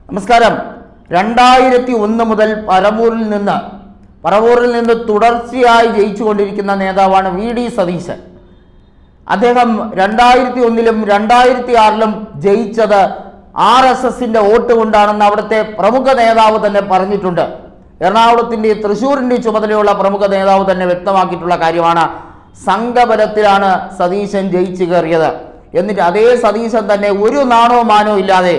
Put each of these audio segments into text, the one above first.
നമസ്കാരം. 2001 മുതൽ പറവൂരിൽ നിന്ന് തുടർച്ചയായി ജയിച്ചുകൊണ്ടിരിക്കുന്ന നേതാവാണ് വി.ഡി. സതീശൻ. അദ്ദേഹം 2001-ലും 2006-ലും ജയിച്ചത് RSSന്റെ വോട്ട് കൊണ്ടാണെന്ന് അവിടുത്തെ പ്രമുഖ നേതാവ് തന്നെ പറഞ്ഞിട്ടുണ്ട്. എറണാകുളത്തിൻ്റെ തൃശ്ശൂരിൻ്റെ ചുമതലയുള്ള പ്രമുഖ നേതാവ് തന്നെ വ്യക്തമാക്കിയിട്ടുള്ള കാര്യമാണ്. സംഘബലത്തിലാണ് സതീശൻ ജയിച്ചു കയറിയത്. എന്നിട്ട് അതേ സതീശൻ തന്നെ ഒരു നാണോ മാനോ ഇല്ലാതെ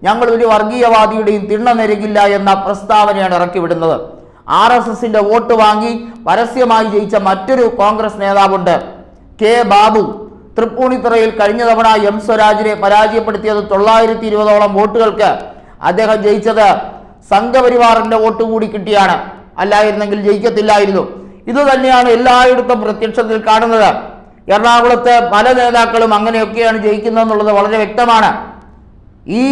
ഞങ്ങൾ ഒരു വർഗീയവാദിയുടെയും തിണ്ണ നിരകില്ല എന്ന പ്രസ്താവനയാണ് ഇറക്കിവിടുന്നത്. RSSന്റെ വോട്ട് വാങ്ങി പരസ്യമായി ജയിച്ച മറ്റൊരു കോൺഗ്രസ് നേതാവുണ്ട്, കെ ബാബു. തൃപ്പൂണിത്തുറയിൽ കഴിഞ്ഞ തവണ എം സ്വരാജിനെ പരാജയപ്പെടുത്തിയത് 920ഓളം വോട്ടുകൾക്ക്. അദ്ദേഹം ജയിച്ചത് സംഘപരിവാറിന്റെ വോട്ട് കൂടി കിട്ടിയാണ്. അല്ലായിരുന്നെങ്കിൽ ജയിക്കത്തില്ലായിരുന്നു. ഇതുതന്നെയാണ് എല്ലായിടത്തും പ്രത്യക്ഷത്തിൽ കാണുന്നത്. എറണാകുളത്ത് പല നേതാക്കളും അങ്ങനെയൊക്കെയാണ് ജയിക്കുന്നതെന്നുള്ളത് വളരെ വ്യക്തമാണ്. ഈ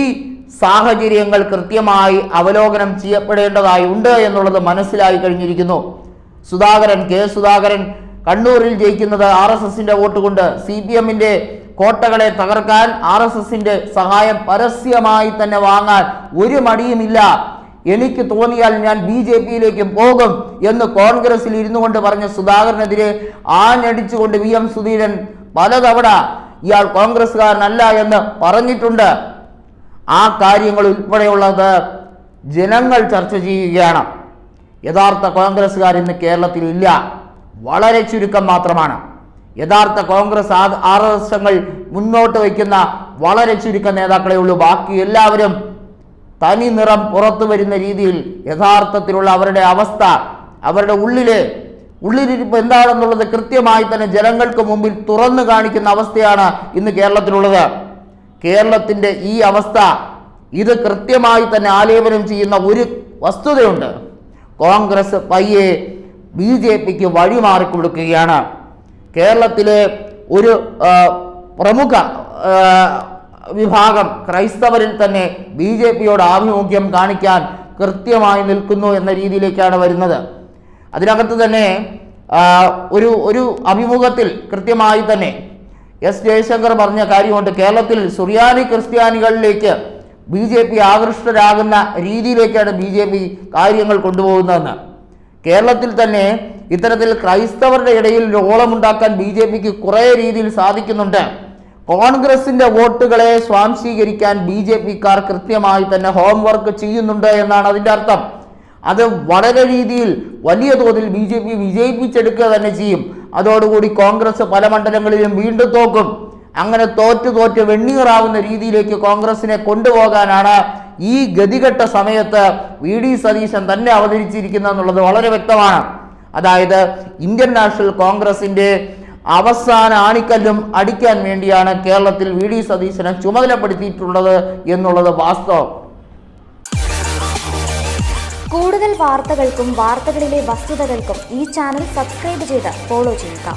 സാഹചര്യങ്ങൾ കൃത്യമായി അവലോകനം ചെയ്യപ്പെടേണ്ടതായി ഉണ്ട് എന്നുള്ളത് മനസ്സിലായി കഴിഞ്ഞിരിക്കുന്നു. കെ സുധാകരൻ കണ്ണൂരിൽ ജയിക്കുന്നത് RSSന്റെ വോട്ട് കൊണ്ട്. CPMന്റെ കോട്ടകളെ തകർക്കാൻ RSSന്റെ സഹായം പരസ്യമായി തന്നെ വാങ്ങാൻ ഒരു മടിയുമില്ല. എനിക്ക് തോന്നിയാൽ ഞാൻ BJPയിലേക്ക് പോകും എന്ന് കോൺഗ്രസിൽ ഇരുന്നു കൊണ്ട് പറഞ്ഞ സുധാകരനെതിരെ ആഞ്ഞടിച്ചുകൊണ്ട് VM സുധീരൻ പലതവണ ഇയാൾ കോൺഗ്രസ്സുകാരനല്ല എന്ന് പറഞ്ഞിട്ടുണ്ട്. ആ കാര്യങ്ങൾ ഉൾപ്പെടെയുള്ളത് ജനങ്ങൾ ചർച്ച ചെയ്യുകയാണ്. യഥാർത്ഥ കോൺഗ്രസ്സുകാർ ഇന്ന് കേരളത്തിൽ ഇല്ല, വളരെ ചുരുക്കം മാത്രമാണ്. യഥാർത്ഥ കോൺഗ്രസ് ആദർശങ്ങൾ മുന്നോട്ട് വയ്ക്കുന്ന വളരെ ചുരുക്കം നേതാക്കളെ ഉള്ളൂ. ബാക്കി എല്ലാവരും തനി നിറം പുറത്തു വരുന്ന രീതിയിൽ യഥാർത്ഥത്തിലുള്ള അവരുടെ അവസ്ഥ, അവരുടെ ഉള്ളിലിരിപ്പ് എന്താണെന്നുള്ളത് കൃത്യമായി തന്നെ ജനങ്ങൾക്ക് മുമ്പിൽ തുറന്നു കാണിക്കുന്ന അവസ്ഥയാണ് ഇന്ന് കേരളത്തിലുള്ളത്. കേരളത്തിൻ്റെ ഈ അവസ്ഥ ഇത് കൃത്യമായി തന്നെ ആലേപനം ചെയ്യുന്ന ഒരു വസ്തുതയുണ്ട്. കോൺഗ്രസ് പയ്യെ BJPക്ക് വഴിമാറിക്കൊടുക്കുകയാണ്. കേരളത്തിലെ ഒരു പ്രമുഖ വിഭാഗം ക്രൈസ്തവരിൽ തന്നെ BJPയോട് ആഭിമുഖ്യം കാണിക്കാൻ കൃത്യമായി നിൽക്കുന്നു എന്ന രീതിയിലേക്കാണ് വരുന്നത്. അതിനകത്ത് തന്നെ ഒരു അഭിമുഖത്തിൽ കൃത്യമായി തന്നെ എസ് ജയശങ്കർ പറഞ്ഞ കാര്യമുണ്ട്. കേരളത്തിൽ സുറിയാനി ക്രിസ്ത്യാനികളിലേക്ക് BJP ആകൃഷ്ടരാകുന്ന രീതിയിലേക്കാണ് BJP കാര്യങ്ങൾ കൊണ്ടുപോകുന്നതെന്ന്. കേരളത്തിൽ തന്നെ ഇത്തരത്തിൽ ക്രൈസ്തവരുടെ ഇടയിൽ ഓളമുണ്ടാക്കാൻ BJPക്ക് കുറേ രീതിയിൽ സാധിക്കുന്നുണ്ട്. കോൺഗ്രസിന്റെ വോട്ടുകളെ സ്വാംശീകരിക്കാൻ BJPക്കാർ കൃത്യമായി തന്നെ ഹോംവർക്ക് ചെയ്യുന്നുണ്ട് എന്നാണ് അതിൻ്റെ അർത്ഥം. അത് വളരെ രീതിയിൽ വലിയ തോതിൽ BJP വിജയിപ്പിച്ചെടുക്കുക തന്നെ ചെയ്യും. അതോടുകൂടി കോൺഗ്രസ് പല മണ്ഡലങ്ങളിലും വീണ്ടും തോക്കും. അങ്ങനെ തോറ്റ് വെണ്ണീറാവുന്ന രീതിയിലേക്ക് കോൺഗ്രസിനെ കൊണ്ടുപോകാനാണ് ഈ ഗതികെട്ട സമയത്ത് വി.ഡി. സതീശൻ തന്നെ അവതരിച്ചിരിക്കുന്നത് വളരെ വ്യക്തമാണ്. അതായത് ഇന്ത്യൻ നാഷണൽ കോൺഗ്രസിന്റെ അവസാന ആണിക്കല്ലും അടിക്കാൻ വേണ്ടിയാണ് കേരളത്തിൽ വി.ഡി. സതീശനെ ചുമതലപ്പെടുത്തിയിട്ടുള്ളത് എന്നുള്ളത് വാസ്തവം. കൂടുതൽ വാർത്തകൾക്കും വാർത്തകളിലെ വസ്തുതകൾക്കും ഈ ചാനൽ സബ്സ്ക്രൈബ് ചെയ്ത് ഫോളോ ചെയ്യുക.